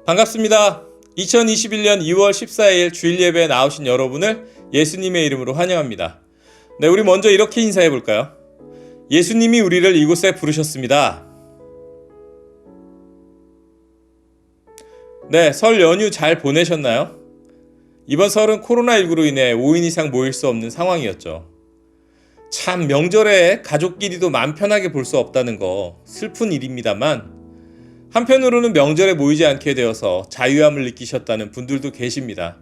반갑습니다. 2021년 2월 14일 주일 예배에 나오신 여러분을 예수님의 이름으로 환영합니다. 네, 우리 먼저 이렇게 인사해 볼까요? 예수님이 우리를 이곳에 부르셨습니다. 네, 설 연휴 잘 보내셨나요? 이번 설은 코로나19로 인해 5인 이상 모일 수 없는 상황이었죠. 참 명절에 가족끼리도 마음 편하게 볼 수 없다는 거 슬픈 일입니다만 한편으로는 명절에 모이지 않게 되어서 자유함을 느끼셨다는 분들도 계십니다.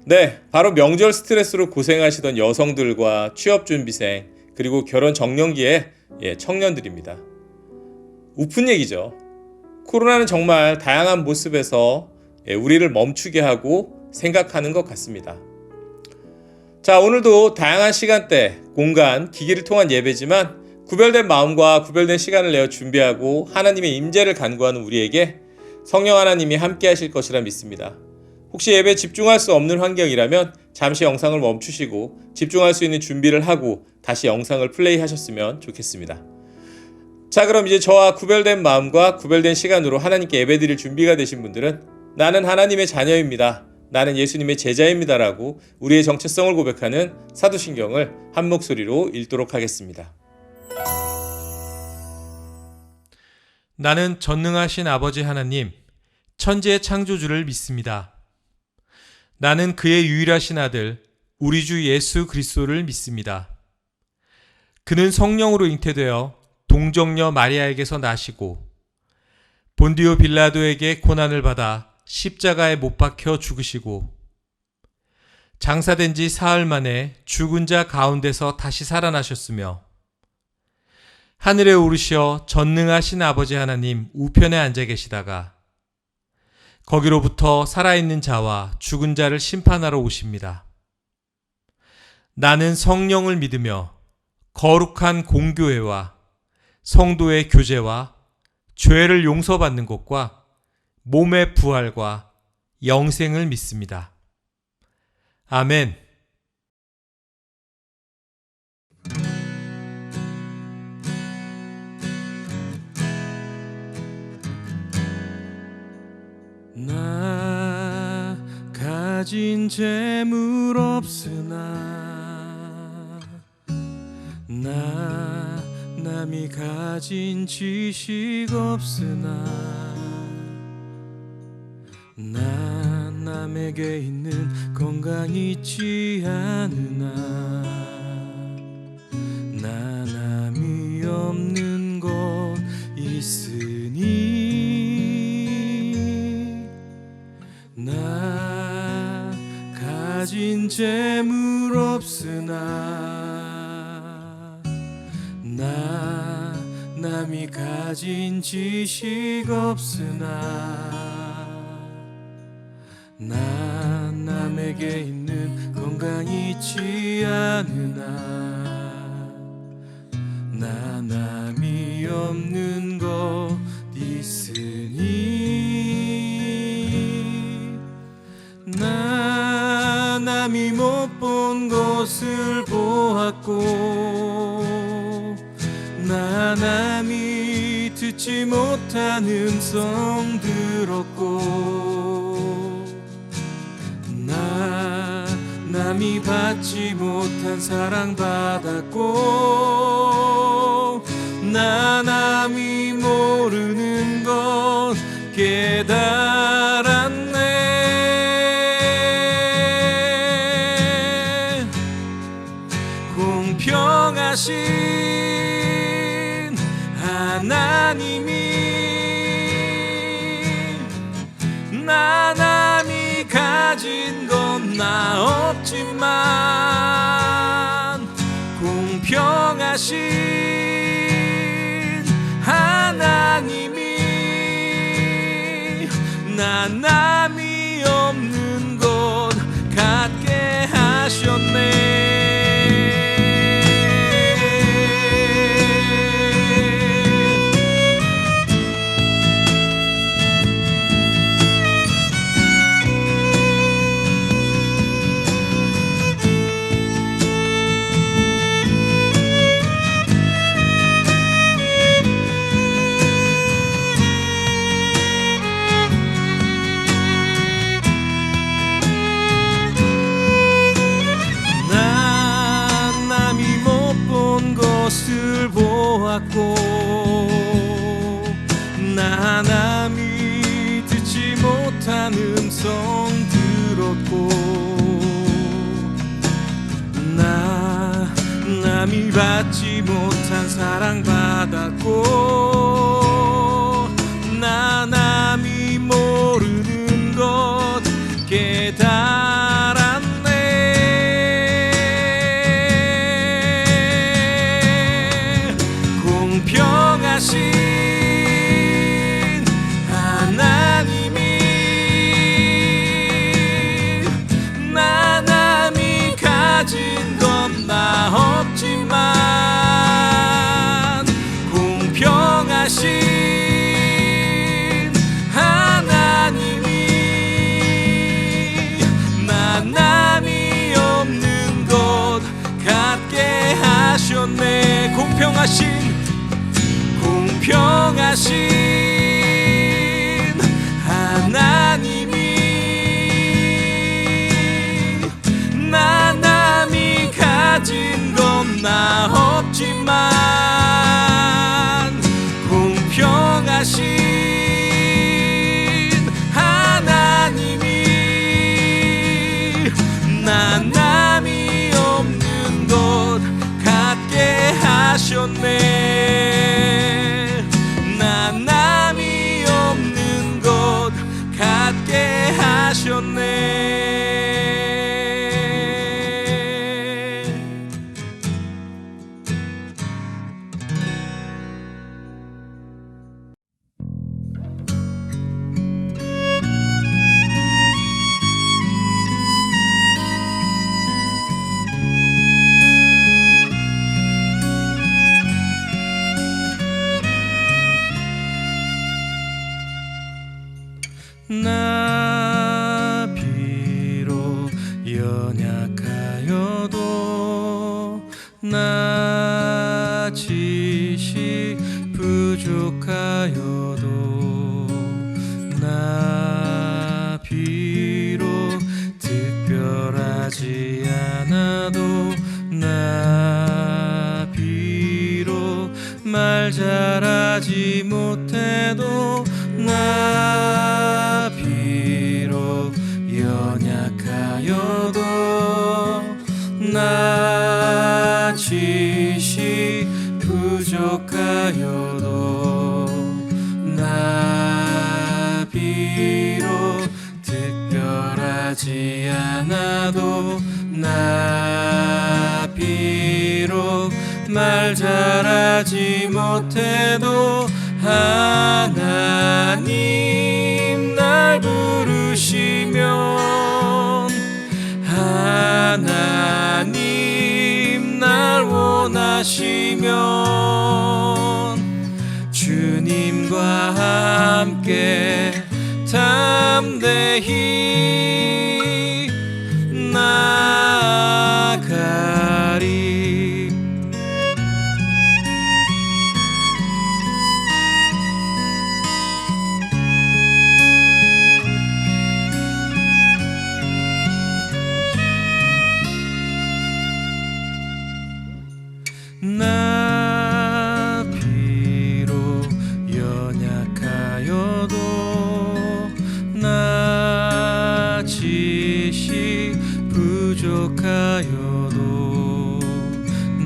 네, 바로 명절 스트레스로 고생하시던 여성들과 취업준비생 그리고 결혼 정년기의 청년들입니다. 우픈 얘기죠. 코로나는 정말 다양한 모습에서 우리를 멈추게 하고 생각하는 것 같습니다. 자, 오늘도 다양한 시간대, 공간, 기기를 통한 예배지만 구별된 마음과 구별된 시간을 내어 준비하고 하나님의 임재를 간구하는 우리에게 성령 하나님이 함께 하실 것이라 믿습니다. 혹시 예배에 집중할 수 없는 환경이라면 잠시 영상을 멈추시고 집중할 수 있는 준비를 하고 다시 영상을 플레이하셨으면 좋겠습니다. 자, 그럼 이제 저와 구별된 마음과 구별된 시간으로 하나님께 예배드릴 준비가 되신 분들은 나는 하나님의 자녀입니다. 나는 예수님의 제자입니다. 라고 우리의 정체성을 고백하는 사도신경을 한 목소리로 읽도록 하겠습니다. 나는 전능하신 아버지 하나님, 천지의 창조주를 믿습니다. 나는 그의 유일하신 아들, 우리 주 예수 그리스도를 믿습니다. 그는 성령으로 잉태되어 동정녀 마리아에게서 나시고 본디오 빌라도에게 고난을 받아 십자가에 못 박혀 죽으시고 장사된 지 사흘 만에 죽은 자 가운데서 다시 살아나셨으며 하늘에 오르시어 전능하신 아버지 하나님 우편에 앉아 계시다가 거기로부터 살아있는 자와 죽은 자를 심판하러 오십니다. 나는 성령을 믿으며 거룩한 공교회와 성도의 교제와 죄를 용서받는 것과 몸의 부활과 영생을 믿습니다. 아멘. 나 가진 재물 없으나 나 남이 가진 지식 없으나 나 남에게 있는 건강 있지 않으나 나 남이 없는 것 있으니 나 가진 재물 없으나 나 남이 가진 지식 없으나 나 남에게 있는 건강 있지 않으나 나 남이 없는 것 있으니 나 남이 못 본 것을 보았고 나 남이 듣지 못한 음성 들었고 나 남이 받지 못한 사랑 받았고 나 남이 모르는 것 깨달았네. 공평하신 하나님이 나 남이 가진 건 나 없지만 공평하신 하나님이 나 남이 없는 것 갖게 하셨네. 남이 받지 못한 사랑 받았고 나 남이 모르는 것 깨달았네. 공평하신 하나님이 나 남이 가진 건 나 없지만 공평하신 하나님이 나 남이 없는 것 갖게 하셨네. 공평하신 하나님이 나 남이 가진 건 나 없지만 공평하신 하나님이 나 남이 없는 것 갖게 하셨네. 나 남이 없는 것 갖게 하셨네. 나 비록 연약하여도 나 지식 부족하여도 나 비록 특별하지 않아도 나 비록 말 잘하지 못해도 나 비록 연약하여도 나 지식 부족하여도 나 비록 특별하지 않아도 나 비록 말 잘하지 못해도 하나님 날 부르시면 하나님 날 원하시면 주님과 함께 담대히 나아가리. 나 비록 연약하여도 나 지식 부족하여도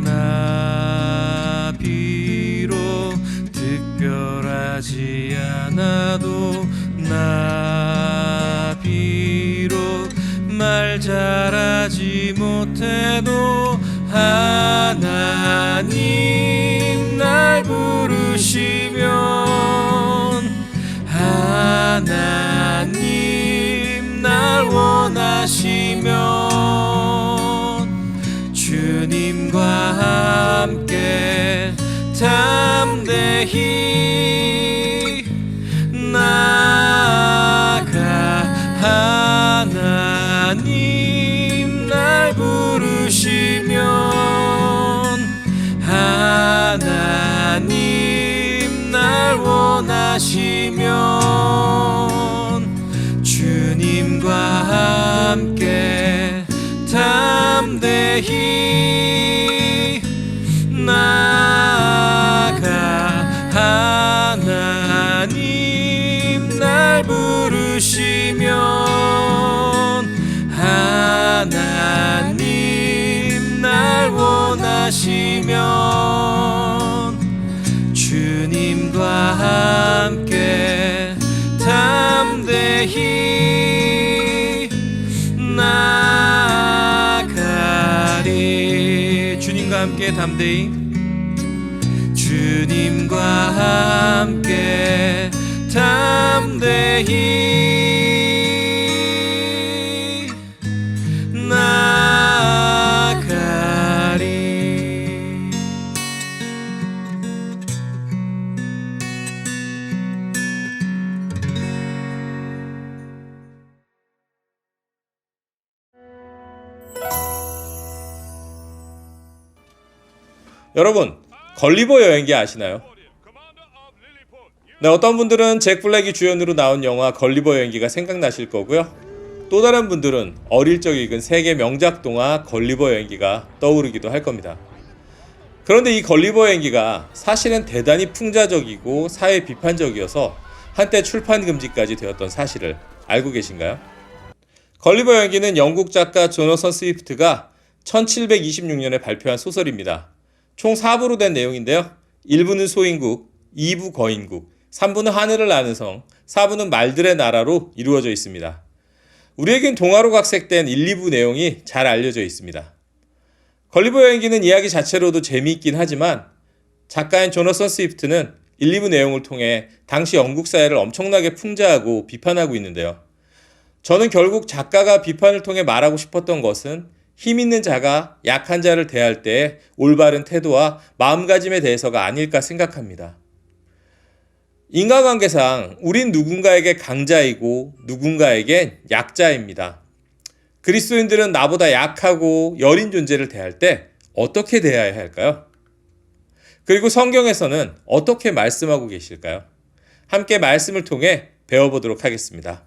나 비록 특별하지 않아도 나 비록 말 잘하지 못해도 하나님 날 부르시면 하나님 날 원하시면 주님과 함께 담대히 나아가. 하나님 날 부르시면 하나님 날 원하시면 주님과 함께 담대히 나아가. 하나님 날 부르시면 하나님 날 원하시면 가시면 주님과 함께 담대히 나아가리. 주님과 함께 담대히, 주님과 함께 담대히 나아가리. 여러분, 걸리버 여행기 아시나요? 네, 어떤 분들은 잭 블랙이 주연으로 나온 영화 걸리버 여행기가 생각나실 거고요. 또 다른 분들은 어릴 적 읽은 세계 명작 동화 걸리버 여행기가 떠오르기도 할 겁니다. 그런데 이 걸리버 여행기가 사실은 대단히 풍자적이고 사회 비판적이어서 한때 출판 금지까지 되었던 사실을 알고 계신가요? 걸리버 여행기는 영국 작가 조너선 스위프트가 1726년에 발표한 소설입니다. 총 4부로 된 내용인데요. 1부는 소인국, 2부 거인국, 3부는 하늘을 나는 성, 4부는 말들의 나라로 이루어져 있습니다. 우리에겐 동화로 각색된 1, 2부 내용이 잘 알려져 있습니다. 걸리버 여행기는 이야기 자체로도 재미있긴 하지만 작가인 조너선 스위프트는 1, 2부 내용을 통해 당시 영국 사회를 엄청나게 풍자하고 비판하고 있는데요. 저는 결국 작가가 비판을 통해 말하고 싶었던 것은 힘 있는 자가 약한 자를 대할 때의 올바른 태도와 마음가짐에 대해서가 아닐까 생각합니다. 인간관계상 우린 누군가에게 강자이고 누군가에겐 약자입니다. 그리스도인들은 나보다 약하고 여린 존재를 대할 때 어떻게 대해야 할까요? 그리고 성경에서는 어떻게 말씀하고 계실까요? 함께 말씀을 통해 배워보도록 하겠습니다.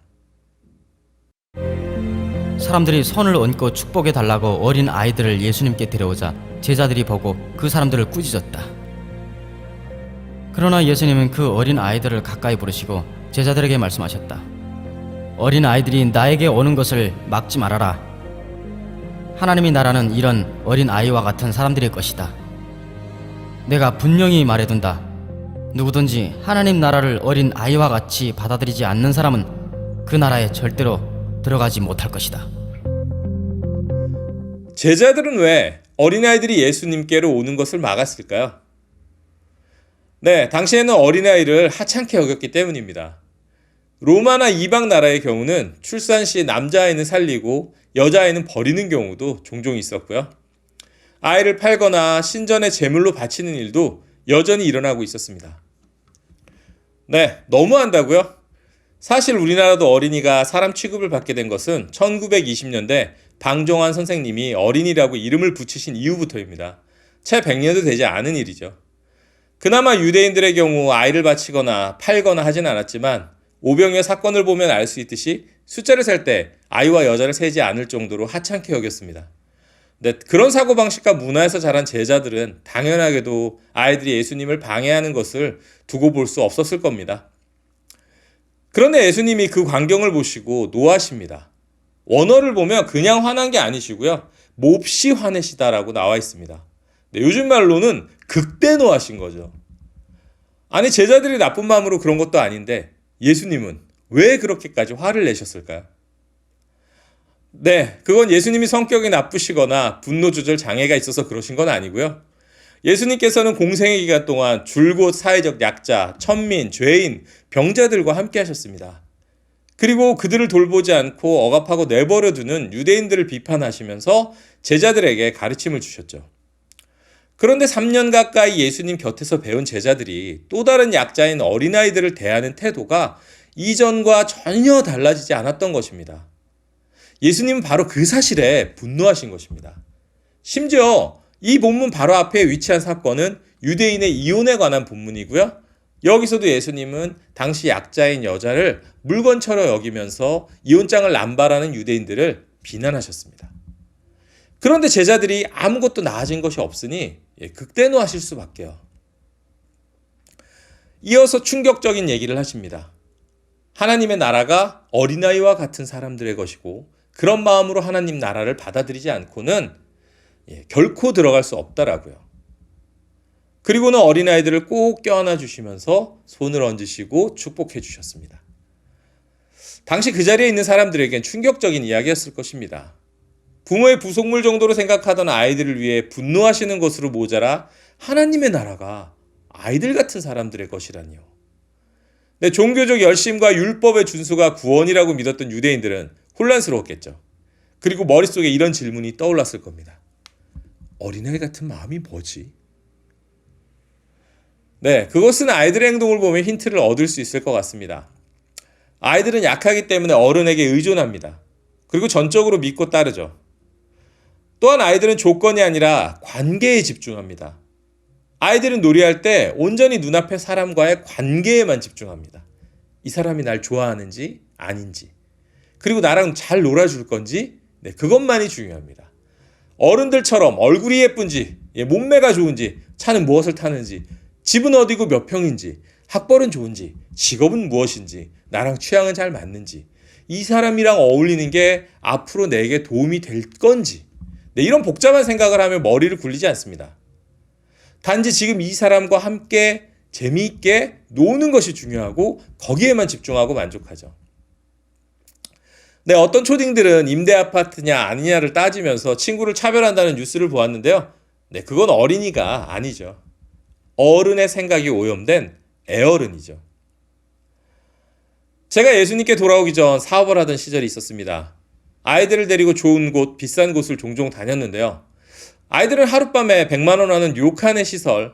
사람들이 손을 얹고 축복해 달라고 어린 아이들을 예수님께 데려오자 제자들이 보고 그 사람들을 꾸짖었다. 그러나 예수님은 그 어린 아이들을 가까이 부르시고 제자들에게 말씀하셨다. 어린 아이들이 나에게 오는 것을 막지 말아라. 하나님의 나라는 이런 어린 아이와 같은 사람들의 것이다. 내가 분명히 말해둔다. 누구든지 하나님 나라를 어린 아이와 같이 받아들이지 않는 사람은 그 나라에 절대로 들어가지 못할 것이다. 제자들은 왜 어린아이들이 예수님께로 오는 것을 막았을까요? 네, 당시에는 어린아이를 하찮게 여겼기 때문입니다. 로마나 이방 나라의 경우는 출산 시 남자아이는 살리고 여자아이는 버리는 경우도 종종 있었고요. 아이를 팔거나 신전에 제물로 바치는 일도 여전히 일어나고 있었습니다. 네, 너무한다고요? 사실 우리나라도 어린이가 사람 취급을 받게 된 것은 1920년대 방종환 선생님이 어린이라고 이름을 붙이신 이후부터입니다. 채 100년도 되지 않은 일이죠. 그나마 유대인들의 경우 아이를 바치거나 팔거나 하진 않았지만 오병이어 사건을 보면 알 수 있듯이 숫자를 셀 때 아이와 여자를 세지 않을 정도로 하찮게 여겼습니다. 네, 그런 사고방식과 문화에서 자란 제자들은 당연하게도 아이들이 예수님을 방해하는 것을 두고 볼 수 없었을 겁니다. 그런데 예수님이 그 광경을 보시고 노하십니다. 원어를 보면 그냥 화난 게 아니시고요. 몹시 화내시다라고 나와 있습니다. 네, 요즘 말로는 극대노하신 거죠. 아니, 제자들이 나쁜 마음으로 그런 것도 아닌데 예수님은 왜 그렇게까지 화를 내셨을까요? 네, 그건 예수님이 성격이 나쁘시거나 분노 조절 장애가 있어서 그러신 건 아니고요. 예수님께서는 공생의 기간 동안 줄곧 사회적 약자, 천민, 죄인, 병자들과 함께 하셨습니다. 그리고 그들을 돌보지 않고 억압하고 내버려두는 유대인들을 비판하시면서 제자들에게 가르침을 주셨죠. 그런데 3년 가까이 예수님 곁에서 배운 제자들이 또 다른 약자인 어린아이들을 대하는 태도가 이전과 전혀 달라지지 않았던 것입니다. 예수님은 바로 그 사실에 분노하신 것입니다. 심지어 이 본문 바로 앞에 위치한 사건은 유대인의 이혼에 관한 본문이고요. 여기서도 예수님은 당시 약자인 여자를 물건처럼 여기면서 이혼장을 남발하는 유대인들을 비난하셨습니다. 그런데 제자들이 아무것도 나아진 것이 없으니 극대노하실 수밖에요. 이어서 충격적인 얘기를 하십니다. 하나님의 나라가 어린아이와 같은 사람들의 것이고 그런 마음으로 하나님 나라를 받아들이지 않고는 결코 들어갈 수 없다라고요. 그리고는 어린아이들을 꼭 껴안아 주시면서 손을 얹으시고 축복해 주셨습니다. 당시 그 자리에 있는 사람들에겐 충격적인 이야기였을 것입니다. 부모의 부속물 정도로 생각하던 아이들을 위해 분노하시는 것으로 모자라 하나님의 나라가 아이들 같은 사람들의 것이라니요. 네, 종교적 열심과 율법의 준수가 구원이라고 믿었던 유대인들은 혼란스러웠겠죠. 그리고 머릿속에 이런 질문이 떠올랐을 겁니다. 어린아이 같은 마음이 뭐지? 네, 그것은 아이들의 행동을 보면 힌트를 얻을 수 있을 것 같습니다. 아이들은 약하기 때문에 어른에게 의존합니다. 그리고 전적으로 믿고 따르죠. 또한 아이들은 조건이 아니라 관계에 집중합니다. 아이들은 놀이할 때 온전히 눈앞의 사람과의 관계에만 집중합니다. 이 사람이 날 좋아하는지 아닌지, 그리고 나랑 잘 놀아줄 건지, 그것만이 중요합니다. 어른들처럼 얼굴이 예쁜지, 몸매가 좋은지, 차는 무엇을 타는지, 집은 어디고 몇 평인지, 학벌은 좋은지, 직업은 무엇인지, 나랑 취향은 잘 맞는지, 이 사람이랑 어울리는 게 앞으로 내게 도움이 될 건지, 이런 복잡한 생각을 하며 머리를 굴리지 않습니다. 단지 지금 이 사람과 함께 재미있게 노는 것이 중요하고 거기에만 집중하고 만족하죠. 네, 어떤 초딩들은 임대 아파트냐 아니냐를 따지면서 친구를 차별한다는 뉴스를 보았는데요. 네, 그건 어린이가 아니죠. 어른의 생각이 오염된 애어른이죠. 제가 예수님께 돌아오기 전 사업을 하던 시절이 있었습니다. 아이들을 데리고 좋은 곳, 비싼 곳을 종종 다녔는데요. 아이들은 하룻밤에 100만 원 하는 욕하는 시설,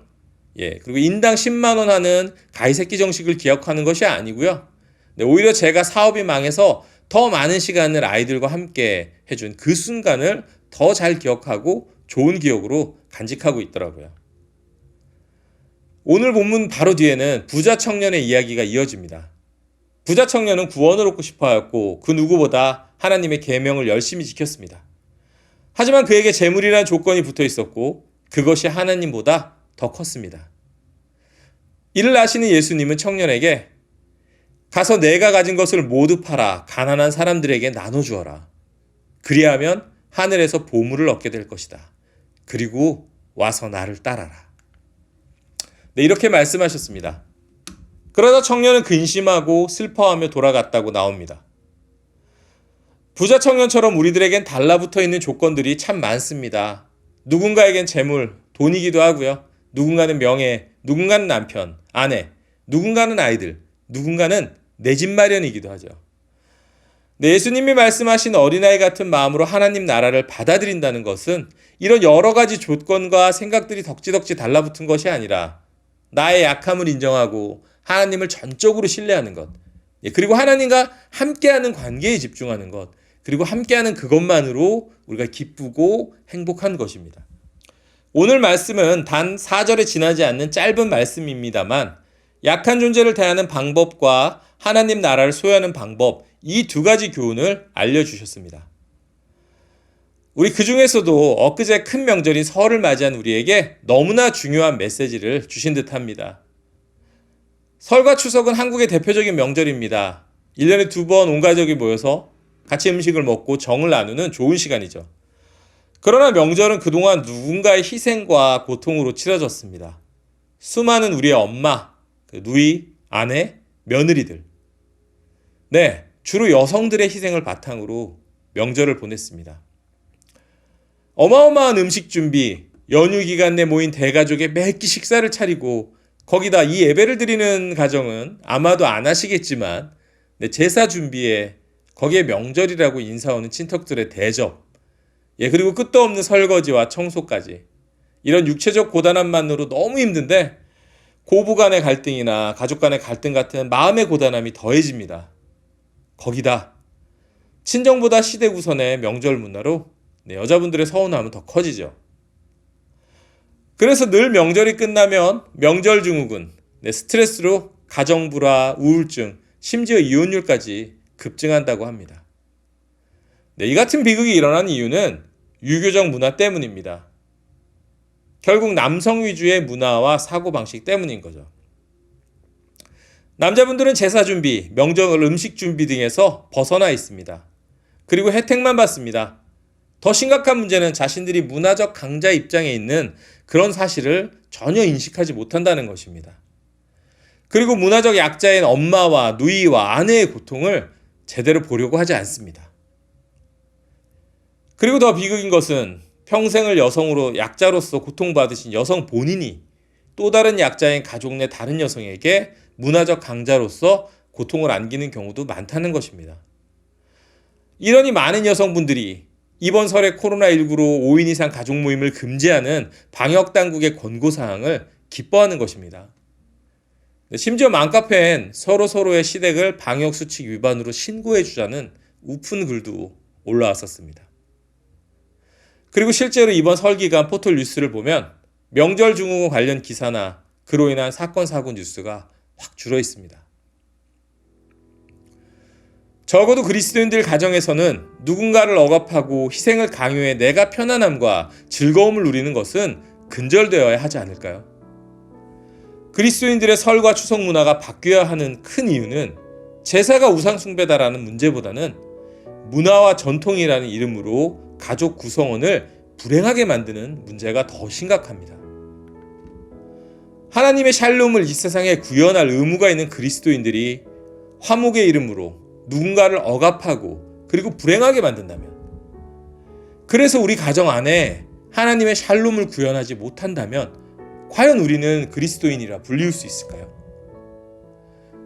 그리고 인당 10만 원 하는 가히새끼 정식을 기억하는 것이 아니고요. 네, 오히려 제가 사업이 망해서 더 많은 시간을 아이들과 함께 해준 그 순간을 더 잘 기억하고 좋은 기억으로 간직하고 있더라고요. 오늘 본문 바로 뒤에는 부자 청년의 이야기가 이어집니다. 부자 청년은 구원을 얻고 싶어 하였고 그 누구보다 하나님의 계명을 열심히 지켰습니다. 하지만 그에게 재물이라는 조건이 붙어 있었고 그것이 하나님보다 더 컸습니다. 이를 아시는 예수님은 청년에게 가서 내가 가진 것을 모두 팔아 가난한 사람들에게 나눠주어라. 그리하면 하늘에서 보물을 얻게 될 것이다. 그리고 와서 나를 따라라. 네, 이렇게 말씀하셨습니다. 그러다 청년은 근심하고 슬퍼하며 돌아갔다고 나옵니다. 부자 청년처럼 우리들에겐 달라붙어 있는 조건들이 참 많습니다. 누군가에겐 재물, 돈이기도 하고요. 누군가는 명예, 누군가는 남편, 아내, 누군가는 아이들, 누군가는 내 집 마련이기도 하죠. 네, 예수님이 말씀하신 어린아이 같은 마음으로 하나님 나라를 받아들인다는 것은 이런 여러 가지 조건과 생각들이 덕지덕지 달라붙은 것이 아니라 나의 약함을 인정하고 하나님을 전적으로 신뢰하는 것, 그리고 하나님과 함께하는 관계에 집중하는 것, 그리고 함께하는 그것만으로 우리가 기쁘고 행복한 것입니다. 오늘 말씀은 단 4절에 지나지 않는 짧은 말씀입니다만 약한 존재를 대하는 방법과 하나님 나라를 소유하는 방법, 이 두 가지 교훈을 알려주셨습니다. 우리 그 중에서도 엊그제 큰 명절인 설을 맞이한 우리에게 너무나 중요한 메시지를 주신 듯합니다. 설과 추석은 한국의 대표적인 명절입니다. 1년에 2번 온 가족이 모여서 같이 음식을 먹고 정을 나누는 좋은 시간이죠. 그러나 명절은 그동안 누군가의 희생과 고통으로 치러졌습니다. 수많은 우리의 엄마, 누이, 아내, 며느리들. 네, 주로 여성들의 희생을 바탕으로 명절을 보냈습니다. 어마어마한 음식 준비, 연휴 기간 내 모인 대가족의 매끼 식사를 차리고 거기다 이 예배를 드리는 가정은 아마도 안 하시겠지만 제사 준비에 거기에 명절이라고 인사오는 친척들의 대접, 그리고 끝도 없는 설거지와 청소까지 이런 육체적 고단함만으로 너무 힘든데 고부 간의 갈등이나 가족 간의 갈등 같은 마음의 고단함이 더해집니다. 거기다 친정보다 시댁 우선의 명절 문화로 여자분들의 서운함은 더 커지죠. 그래서 늘 명절이 끝나면 명절 증후군, 스트레스로 가정불화, 우울증, 심지어 이혼율까지 급증한다고 합니다. 이 같은 비극이 일어난 이유는 유교적 문화 때문입니다. 결국 남성 위주의 문화와 사고방식 때문인 거죠. 남자분들은 제사 준비, 명절 음식 준비 등에서 벗어나 있습니다. 그리고 혜택만 받습니다. 더 심각한 문제는 자신들이 문화적 강자 입장에 있는 그런 사실을 전혀 인식하지 못한다는 것입니다. 그리고 문화적 약자인 엄마와 누이와 아내의 고통을 제대로 보려고 하지 않습니다. 그리고 더 비극인 것은 평생을 여성으로 약자로서 고통받으신 여성 본인이 또 다른 약자인 가족 내 다른 여성에게 문화적 강자로서 고통을 안기는 경우도 많다는 것입니다. 이러니 많은 여성분들이 이번 설에 코로나19로 5인 이상 가족 모임을 금지하는 방역당국의 권고사항을 기뻐하는 것입니다. 심지어 맘카페엔 서로의 시댁을 방역수칙 위반으로 신고해주자는 우픈 글도 올라왔었습니다. 그리고 실제로 이번 설 기간 포털 뉴스를 보면 명절 증후군 관련 기사나 그로 인한 사건 사고 뉴스가 확 줄어 있습니다. 적어도 그리스도인들 가정에서는 누군가를 억압하고 희생을 강요해 내가 편안함과 즐거움을 누리는 것은 근절되어야 하지 않을까요? 그리스도인들의 설과 추석 문화가 바뀌어야 하는 큰 이유는 제사가 우상숭배다라는 문제보다는 문화와 전통이라는 이름으로 가족 구성원을 불행하게 만드는 문제가 더 심각합니다. 하나님의 샬롬을 이 세상에 구현할 의무가 있는 그리스도인들이 화목의 이름으로 누군가를 억압하고 그리고 불행하게 만든다면, 그래서 우리 가정 안에 하나님의 샬롬을 구현하지 못한다면 과연 우리는 그리스도인이라 불릴 수 있을까요?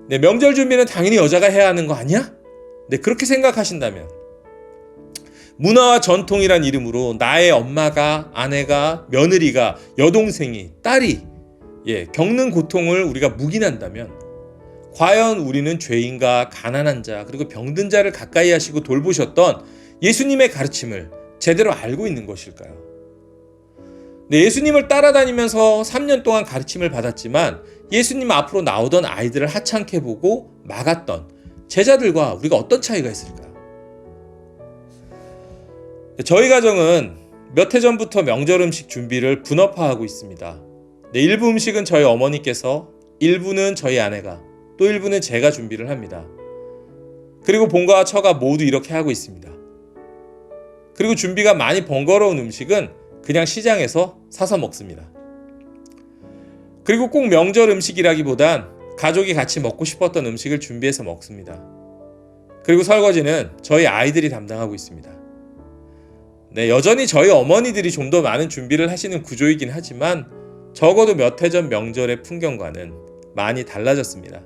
네, 명절 준비는 당연히 여자가 해야 하는 거 아니야? 네, 그렇게 생각하신다면 문화와 전통이란 이름으로 나의 엄마가, 아내가, 며느리가, 여동생이, 딸이 겪는 고통을 우리가 묵인한다면 과연 우리는 죄인과 가난한 자 그리고 병든 자를 가까이 하시고 돌보셨던 예수님의 가르침을 제대로 알고 있는 것일까요? 네, 예수님을 따라다니면서 3년 동안 가르침을 받았지만 예수님 앞으로 나오던 아이들을 하찮게 보고 막았던 제자들과 우리가 어떤 차이가 있을까요? 저희 가정은 몇 해 전부터 명절 음식 준비를 분업화하고 있습니다. 네, 일부 음식은 저희 어머니께서, 일부는 저희 아내가, 또 일부는 제가 준비를 합니다. 그리고 본가와 처가 모두 이렇게 하고 있습니다. 그리고 준비가 많이 번거로운 음식은 그냥 시장에서 사서 먹습니다. 그리고 꼭 명절 음식이라기보단 가족이 같이 먹고 싶었던 음식을 준비해서 먹습니다. 그리고 설거지는 저희 아이들이 담당하고 있습니다. 네, 여전히 저희 어머니들이 좀 더 많은 준비를 하시는 구조이긴 하지만 적어도 몇 해 전 명절의 풍경과는 많이 달라졌습니다.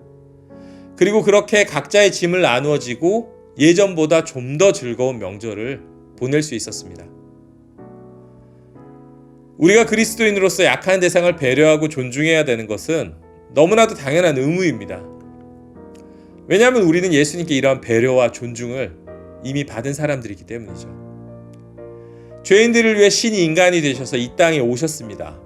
그리고 그렇게 각자의 짐을 나누어지고 예전보다 좀 더 즐거운 명절을 보낼 수 있었습니다. 우리가 그리스도인으로서 약한 대상을 배려하고 존중해야 되는 것은 너무나도 당연한 의무입니다. 왜냐하면 우리는 예수님께 이러한 배려와 존중을 이미 받은 사람들이기 때문이죠. 죄인들을 위해 신이 인간이 되셔서 이 땅에 오셨습니다.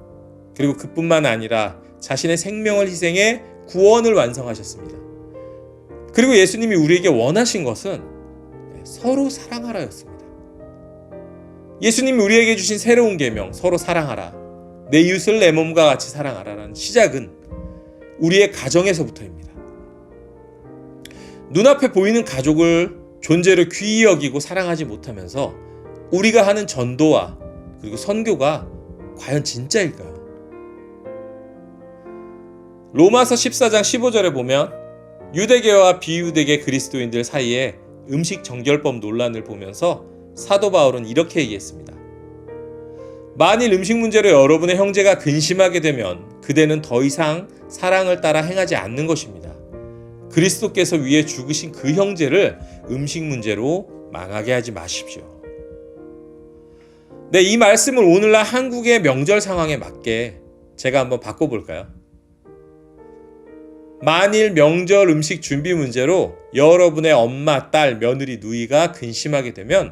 그리고 그뿐만 아니라 자신의 생명을 희생해 구원을 완성하셨습니다. 그리고 예수님이 우리에게 원하신 것은 서로 사랑하라였습니다. 예수님이 우리에게 주신 새로운 계명, 서로 사랑하라, 내 이웃을 내 몸과 같이 사랑하라라는 시작은 우리의 가정에서부터입니다. 눈앞에 보이는 가족을 존재로 귀히 여기고 사랑하지 못하면서 우리가 하는 전도와 그리고 선교가 과연 진짜일까요? 로마서 14장 15절에 보면 유대계와 비유대계 그리스도인들 사이에 음식 정결법 논란을 보면서 사도 바울은 이렇게 얘기했습니다. 만일 음식 문제로 여러분의 형제가 근심하게 되면 그대는 더 이상 사랑을 따라 행하지 않는 것입니다. 그리스도께서 위해 죽으신 그 형제를 음식 문제로 망하게 하지 마십시오. 네, 이 말씀을 오늘날 한국의 명절 상황에 맞게 제가 한번 바꿔볼까요? 만일 명절 음식 준비 문제로 여러분의 엄마, 딸, 며느리, 누이가 근심하게 되면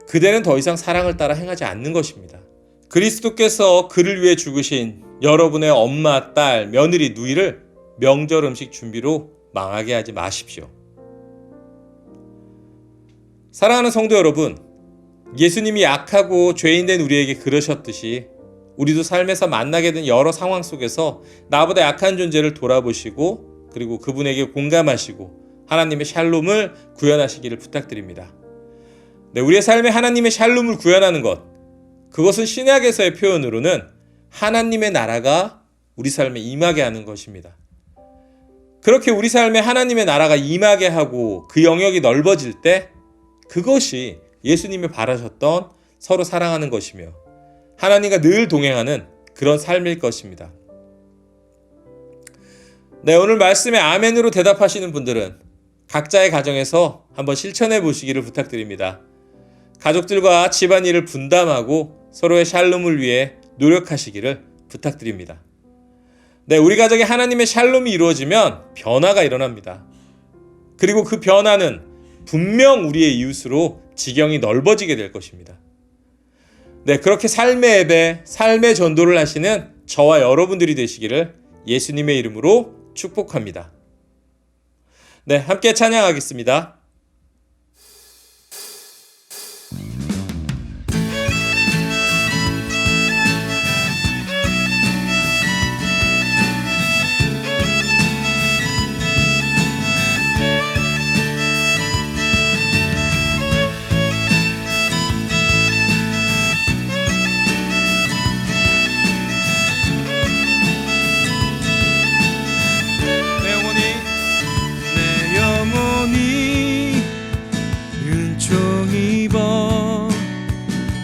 그대는 더 이상 사랑을 따라 행하지 않는 것입니다. 그리스도께서 그를 위해 죽으신 여러분의 엄마, 딸, 며느리, 누이를 명절 음식 준비로 망하게 하지 마십시오. 사랑하는 성도 여러분, 예수님이 약하고 죄인된 우리에게 그러셨듯이 우리도 삶에서 만나게 된 여러 상황 속에서 나보다 약한 존재를 돌아보시고 그리고 그분에게 공감하시고 하나님의 샬롬을 구현하시기를 부탁드립니다. 네, 우리의 삶에 하나님의 샬롬을 구현하는 것, 그것은 신약에서의 표현으로는 하나님의 나라가 우리 삶에 임하게 하는 것입니다. 그렇게 우리 삶에 하나님의 나라가 임하게 하고 그 영역이 넓어질 때 그것이 예수님이 바라셨던 서로 사랑하는 것이며 하나님과 늘 동행하는 그런 삶일 것입니다. 네, 오늘 말씀에 아멘으로 대답하시는 분들은 각자의 가정에서 한번 실천해 보시기를 부탁드립니다. 가족들과 집안일을 분담하고 서로의 샬롬을 위해 노력하시기를 부탁드립니다. 네, 우리 가정에 하나님의 샬롬이 이루어지면 변화가 일어납니다. 그리고 그 변화는 분명 우리의 이웃으로 지경이 넓어지게 될 것입니다. 네, 그렇게 삶의 예배, 삶의 전도를 하시는 저와 여러분들이 되시기를 예수님의 이름으로 축복합니다. 네, 함께 찬양하겠습니다.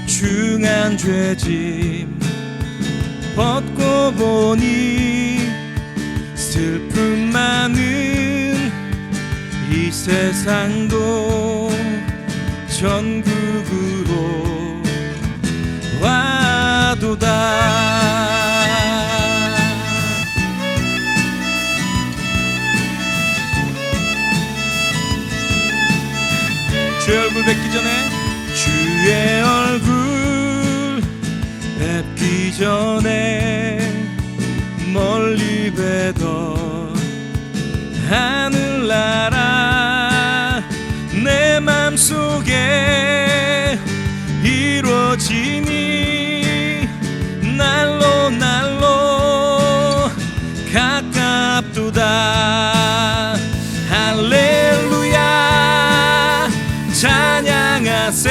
중한 죄짐 벗고 보니 슬픔 많은 이 세상도 전국으로 와도다. 주의 얼굴 뵙기 전에 주의 얼굴 뵙기 전에 멀리 뵈던 하늘나라 내 맘속에 이루어지니 날로 날로 가깝도다. 할렐루야 찬양하세.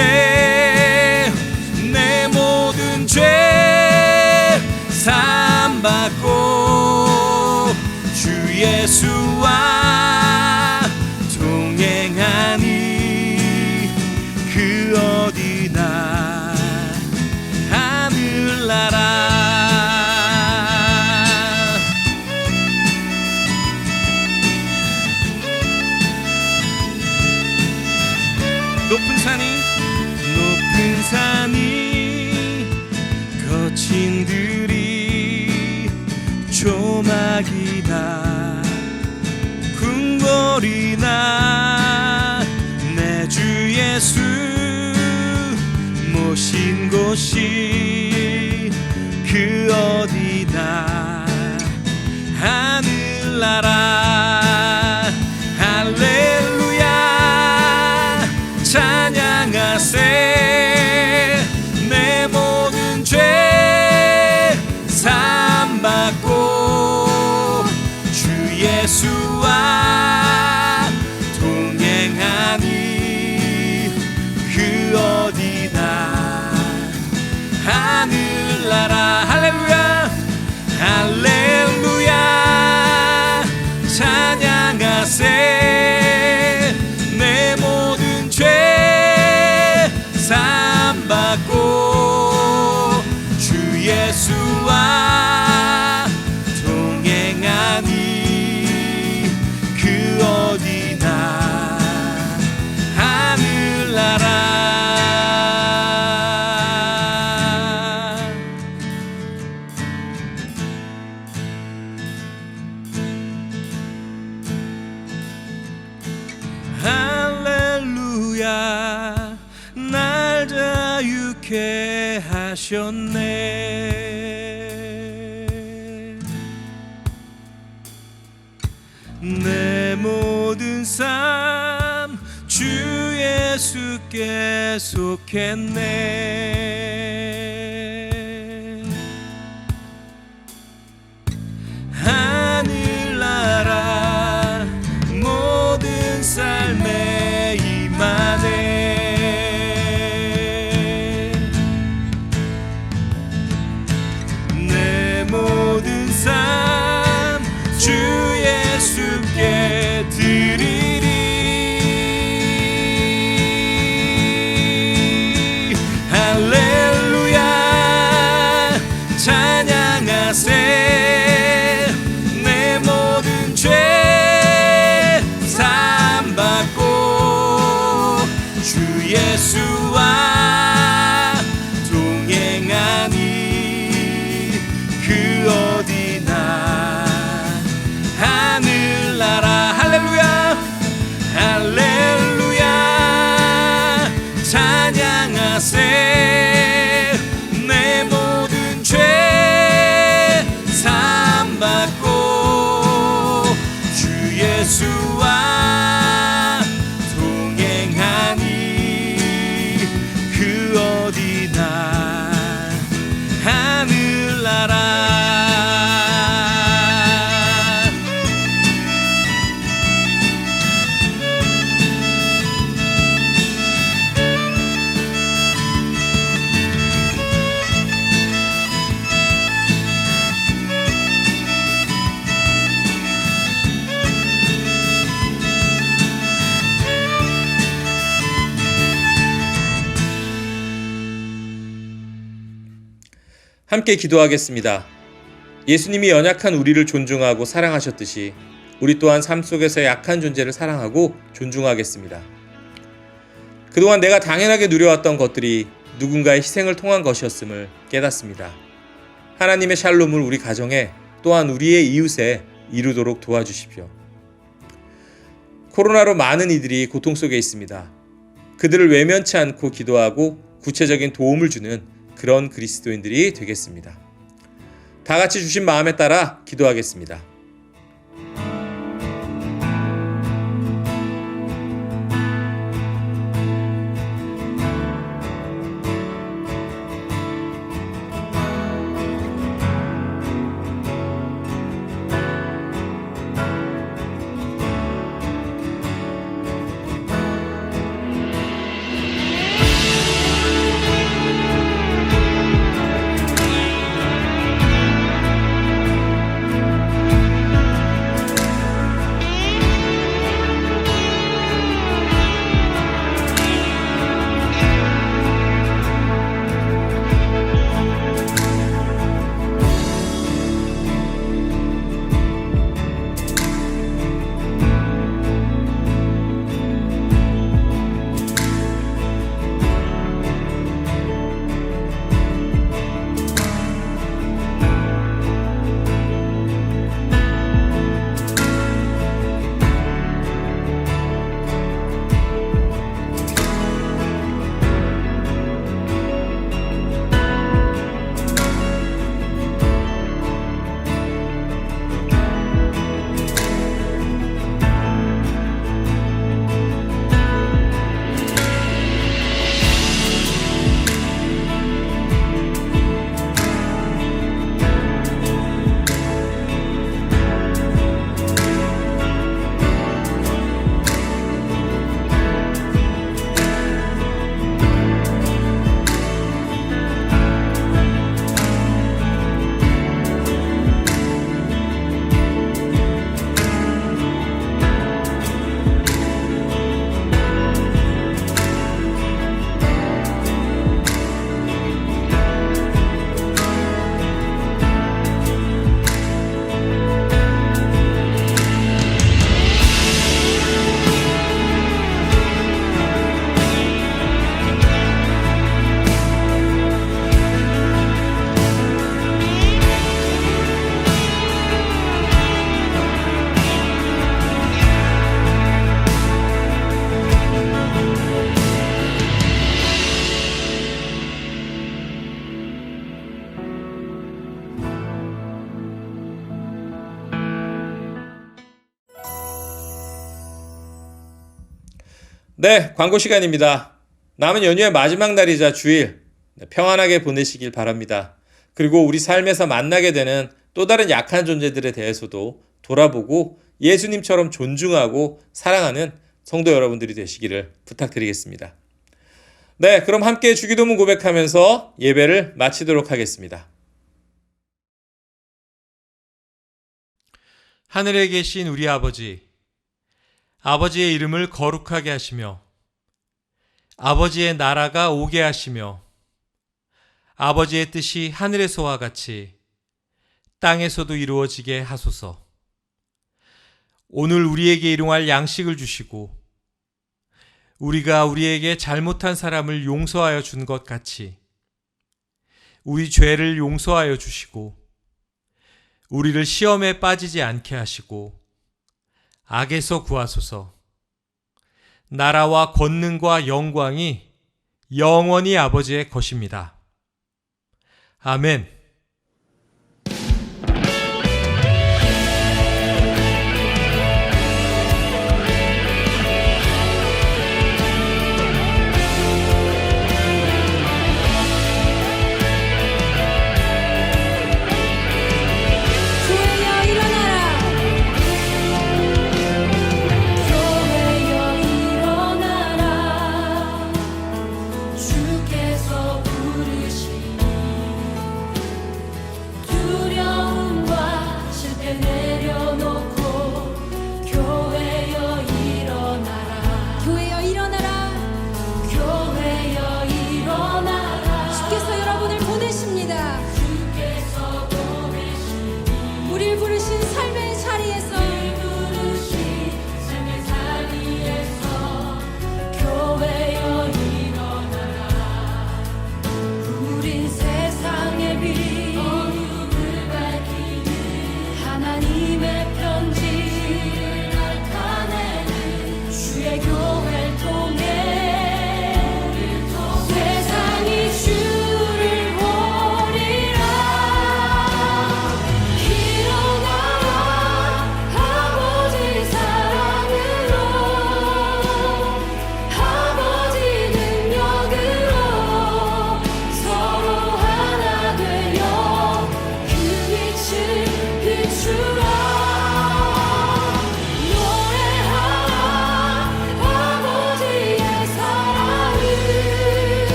내 모든 죄 사함받고 주 예수와 동행하니 그 어디나 하늘나라. 높은 산이 거친 들이 조막이나 궁궐이나 내 주 예수 모신 곳이 그 어디나 하늘나라. 할렐루야 찬양하세. 내 모든 죄 사함받고 주 예수와 동행하니 그 어디나 하늘나라. 할렐루야 할렐루야 찬양하세. 내 모든 죄 사함받고 주 예수와 동행하니 그 어디나 하늘나라. 할렐루야 날 자유케 하셨네. 내 모든 삶 주 예수께 속했네. 하늘나라 모든 삶에 임하네. 예수와 동행하니 그 어디나 하늘나라 할렐루야 할렐루야 찬양하세 내 모든 죄 사함받고 주 예수와 동행하니 그 어디나 하늘나라 함께 기도하겠습니다. 예수님이 연약한 우리를 존중하고 사랑하셨듯이 우리 또한 삶 속에서 약한 존재를 사랑하고 존중하겠습니다. 그동안 내가 당연하게 누려왔던 것들이 누군가의 희생을 통한 것이었음을 깨닫습니다. 하나님의 샬롬을 우리 가정에 또한 우리의 이웃에 이루도록 도와주십시오. 코로나로 많은 이들이 고통 속에 있습니다. 그들을 외면치 않고 기도하고 구체적인 도움을 주는 그런 그리스도인들이 되겠습니다. 다 같이 주신 마음에 따라 기도하겠습니다. 네, 광고 시간입니다. 남은 연휴의 마지막 날이자 주일 평안하게 보내시길 바랍니다. 그리고 우리 삶에서 만나게 되는 또 다른 약한 존재들에 대해서도 돌아보고 예수님처럼 존중하고 사랑하는 성도 여러분들이 되시기를 부탁드리겠습니다. 네, 그럼 함께 주기도문 고백하면서 예배를 마치도록 하겠습니다. 하늘에 계신 우리 아버지, 아버지의 이름을 거룩하게 하시며 아버지의 나라가 오게 하시며 아버지의 뜻이 하늘에서와 같이 땅에서도 이루어지게 하소서. 오늘 우리에게 일용할 양식을 주시고 우리가 우리에게 잘못한 사람을 용서하여 준 것 같이 우리 죄를 용서하여 주시고 우리를 시험에 빠지지 않게 하시고 악에서 구하소서. 나라와 권능과 영광이 영원히 아버지의 것입니다. 아멘.